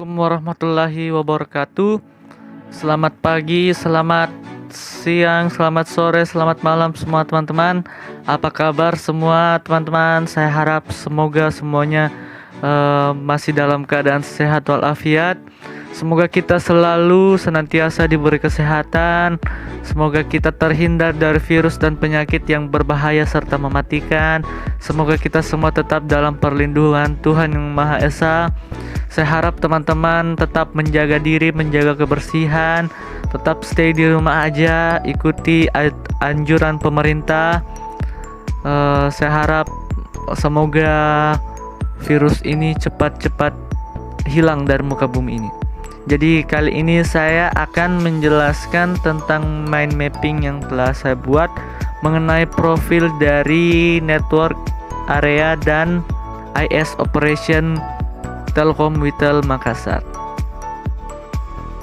Assalamualaikum warahmatullahi wabarakatuh. Selamat pagi, selamat siang, selamat sore, selamat malam semua teman-teman. Apa kabar semua teman-teman? Saya harap semoga semuanya masih dalam keadaan sehat walafiat. Semoga kita selalu senantiasa diberi kesehatan. Semoga kita terhindar dari virus dan penyakit yang berbahaya serta mematikan. Semoga kita semua tetap dalam perlindungan Tuhan Yang Maha Esa. Saya harap teman-teman tetap menjaga diri, menjaga kebersihan, tetap stay di rumah aja, ikuti anjuran pemerintah. Saya harap semoga virus ini cepat-cepat hilang dari muka bumi ini. Jadi kali ini saya akan menjelaskan tentang mind mapping yang telah saya buat mengenai profil dari network area dan IS operation Telkomsel Makassar.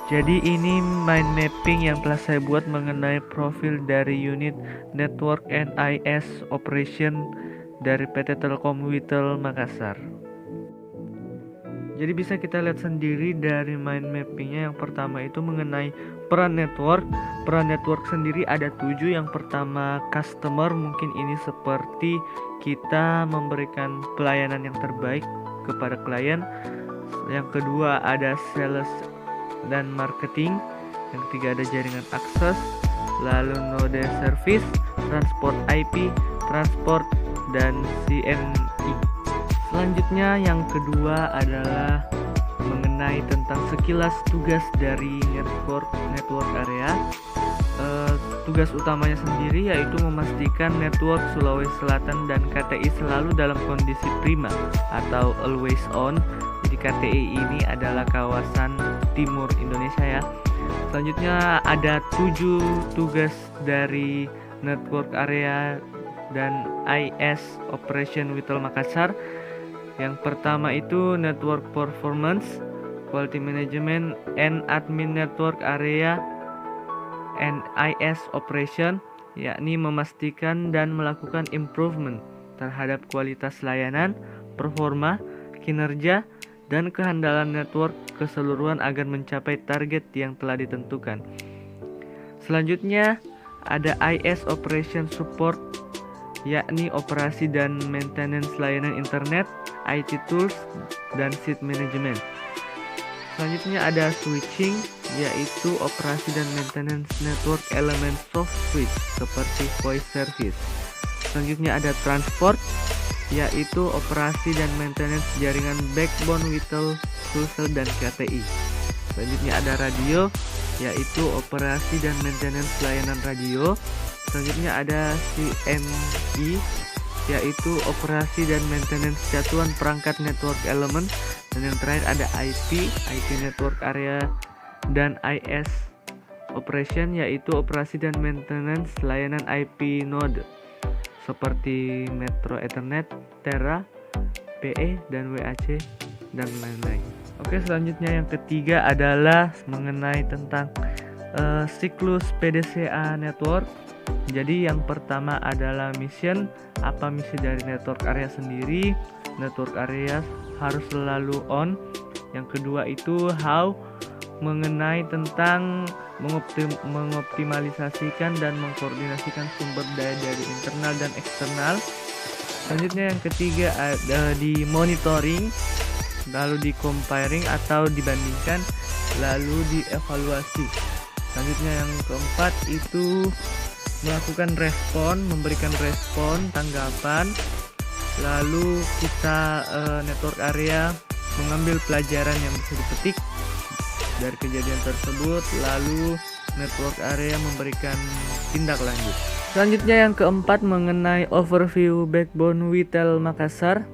Jadi ini mind mapping yang telah saya buat mengenai profil dari unit network and IS operation dari PT Telkomsel Makassar. Jadi bisa kita lihat sendiri dari mind mappingnya. Yang pertama itu mengenai peran network. Peran network sendiri ada 7. Yang pertama customer, mungkin ini seperti kita memberikan pelayanan yang terbaik kepada klien. Yang kedua ada sales dan marketing. Yang ketiga ada jaringan akses, lalu node service, transport IP, transport, dan CNI. Selanjutnya yang kedua adalah mengenai tentang sekilas tugas dari network area. Tugas utamanya sendiri yaitu memastikan network Sulawesi Selatan dan KTI selalu dalam kondisi prima atau always on. Jadi KTI ini adalah kawasan timur Indonesia ya. Selanjutnya ada 7 tugas dari network area dan IS Operation Witel Makassar. Yang pertama itu network performance, quality management, and admin network area and IS operation, yakni memastikan dan melakukan improvement terhadap kualitas layanan, performa, kinerja, dan kehandalan network keseluruhan agar mencapai target yang telah ditentukan. Selanjutnya ada IS operation support, yakni operasi dan maintenance layanan internet, IT tools, dan seat management. Selanjutnya ada switching, yaitu operasi dan maintenance network elemen soft switch seperti voice service. Selanjutnya ada transport, yaitu operasi dan maintenance jaringan backbone Witel, Sulsel, dan KTI. Selanjutnya ada radio, yaitu operasi dan maintenance layanan radio. Selanjutnya ada CNI, yaitu operasi dan maintenance satuan perangkat network element. Dan yang terakhir ada IT network area dan IS operation, yaitu operasi dan maintenance layanan IP node seperti Metro Ethernet, Terra, PE, dan WAC, dan lain-lain. Oke, selanjutnya yang ketiga adalah mengenai tentang siklus PDCA network. Jadi yang pertama adalah mission. Apa misi dari network area sendiri? Network area harus selalu on. Yang kedua itu how, mengenai tentang mengoptimalisasikan dan mengkoordinasikan sumber daya dari internal dan eksternal. Selanjutnya yang ketiga ada di monitoring, lalu di comparing atau dibandingkan, lalu dievaluasi. Selanjutnya yang keempat itu melakukan respon, memberikan respon, tanggapan. Lalu kita network area mengambil pelajaran yang bisa dipetik dari kejadian tersebut. Lalu network area memberikan tindak lanjut. Selanjutnya yang keempat mengenai overview backbone Witel Makassar.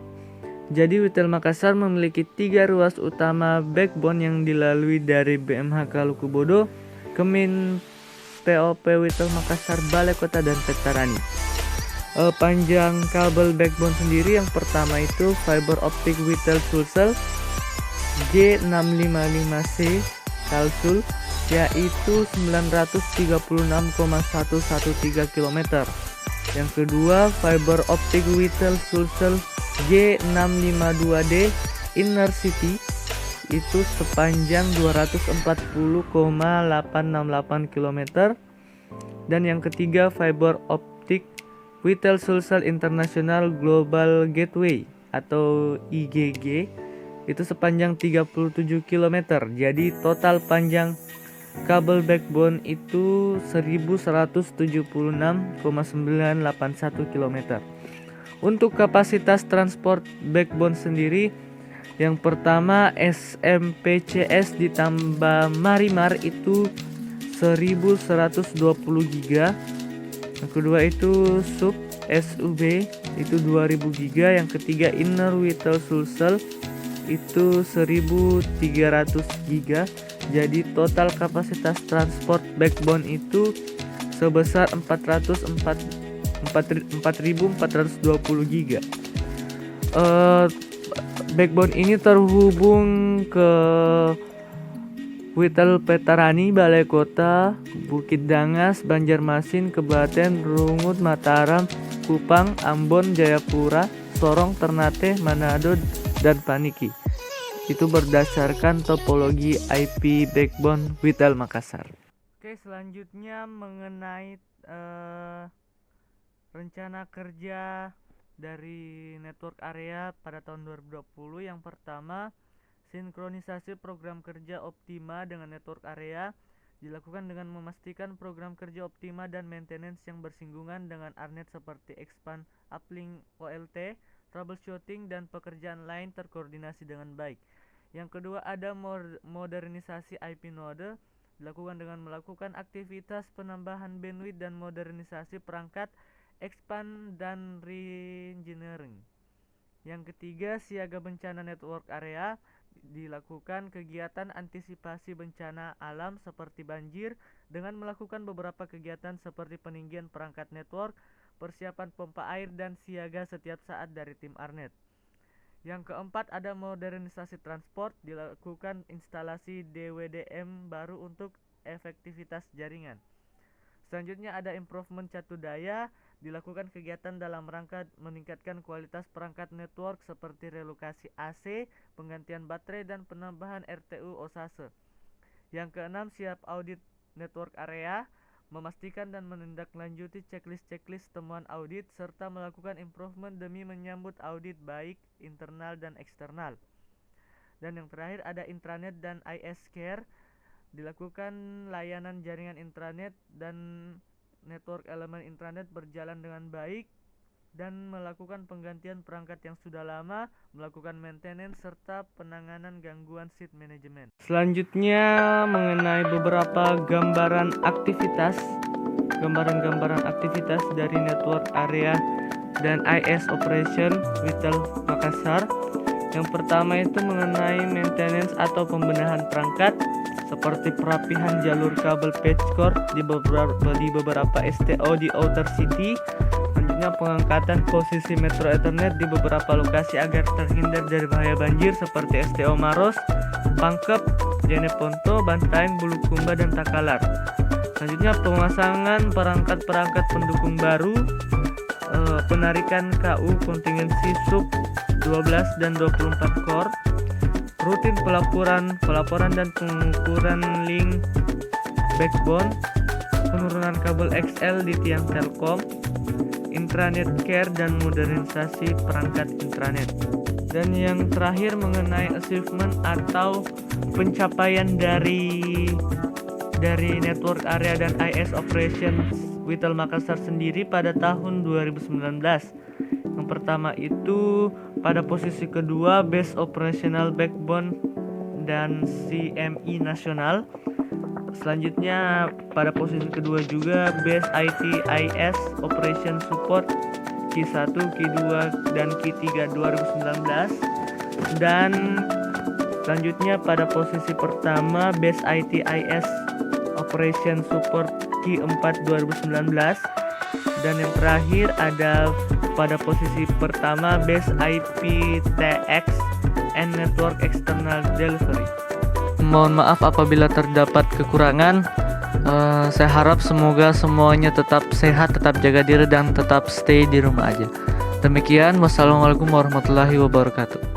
Jadi Witel Makassar memiliki 3 ruas utama backbone yang dilalui dari BMHK Lukubodo, Kemin POP Witel Makassar, Balai Kota, dan Petarani. Panjang kabel backbone sendiri yang pertama itu fiber optic Witel Sulsel G655C Kalsul, yaitu 936,113 km. Yang kedua fiber optic Witel Sulsel G652D Inner City, itu sepanjang 240,868 km. Dan yang ketiga fiber optic Vittel-Sulzell International Global Gateway atau IGG itu sepanjang 37 km. Jadi total panjang kabel backbone itu 1176,981 km. Untuk kapasitas transport backbone sendiri, yang pertama SMPCS ditambah Marimar itu 1120 GB. Yang kedua itu SUB itu 2000 GB. Yang ketiga Inner Vittel-Sulzell itu 1300 GB. Jadi total kapasitas transport backbone itu sebesar 4420 GB. Backbone ini terhubung ke Vittel Veterani, Balai Kota, Bukit Dangas, Banjarmasin, Kebaten, Rungut, Mataram, Kupang, Ambon, Jayapura, Sorong, Ternate, Manado, dan Paniki. Itu berdasarkan topologi IP backbone Vittel Makassar. Oke, selanjutnya mengenai rencana kerja dari network area pada tahun 2020. Yang pertama, sinkronisasi program kerja Optima dengan network area dilakukan dengan memastikan program kerja Optima dan maintenance yang bersinggungan dengan ARNet seperti expand, uplink, OLT, troubleshooting, dan pekerjaan lain terkoordinasi dengan baik. Yang kedua, ada modernisasi IP node dilakukan dengan melakukan aktivitas penambahan bandwidth dan modernisasi perangkat, expand, dan re-engineering. Yang ketiga, siaga bencana network area dilakukan kegiatan antisipasi bencana alam seperti banjir dengan melakukan beberapa kegiatan seperti peninggian perangkat network, persiapan pompa air, dan siaga setiap saat dari tim ARNet. Yang keempat, ada modernisasi transport, dilakukan instalasi DWDM baru untuk efektivitas jaringan. Selanjutnya ada improvement catu daya, dilakukan kegiatan dalam rangka meningkatkan kualitas perangkat network seperti relokasi AC, penggantian baterai, dan penambahan RTU OSASE. Yang keenam, siap audit network area, memastikan dan menindaklanjuti checklist temuan audit, serta melakukan improvement demi menyambut audit baik internal dan eksternal. Dan yang terakhir ada intranet dan IS Care, dilakukan layanan jaringan intranet dan network elemen intranet berjalan dengan baik, dan melakukan penggantian perangkat yang sudah lama, melakukan maintenance, serta penanganan gangguan seat management. Selanjutnya mengenai beberapa gambaran aktivitas dari network area dan IS operation Vittel Makassar. Yang pertama itu mengenai maintenance atau pembenahan perangkat seperti perapihan jalur kabel patch cord di beberapa STO di outer city. Selanjutnya pengangkatan posisi Metro Ethernet di beberapa lokasi agar terhindar dari bahaya banjir seperti STO Maros, Pangkep, Jeneponto, Bantaeng, Bulukumba, dan Takalar. Selanjutnya pemasangan perangkat-perangkat pendukung baru, penarikan KU kontingensi sub 12 dan 24 core, rutin pelaporan dan pengukuran link backbone, penurunan kabel XL di tiang Telkom, intranet care, dan modernisasi perangkat intranet. Dan yang terakhir mengenai achievement atau pencapaian dari network area dan IS operation Vittel Makassar sendiri pada tahun 2019. Yang pertama itu pada posisi kedua base operational backbone dan CMI nasional. Selanjutnya pada posisi kedua juga base IT IS operation support Q1, Q2, dan Q3 2019. Dan selanjutnya pada posisi pertama base IT IS operation support Q4 2019. Dan yang terakhir ada pada posisi pertama base IPTX and network external delivery. Mohon maaf apabila terdapat kekurangan. Saya harap semoga semuanya tetap sehat, tetap jaga diri, dan tetap stay di rumah aja. Demikian, wassalamualaikum warahmatullahi wabarakatuh.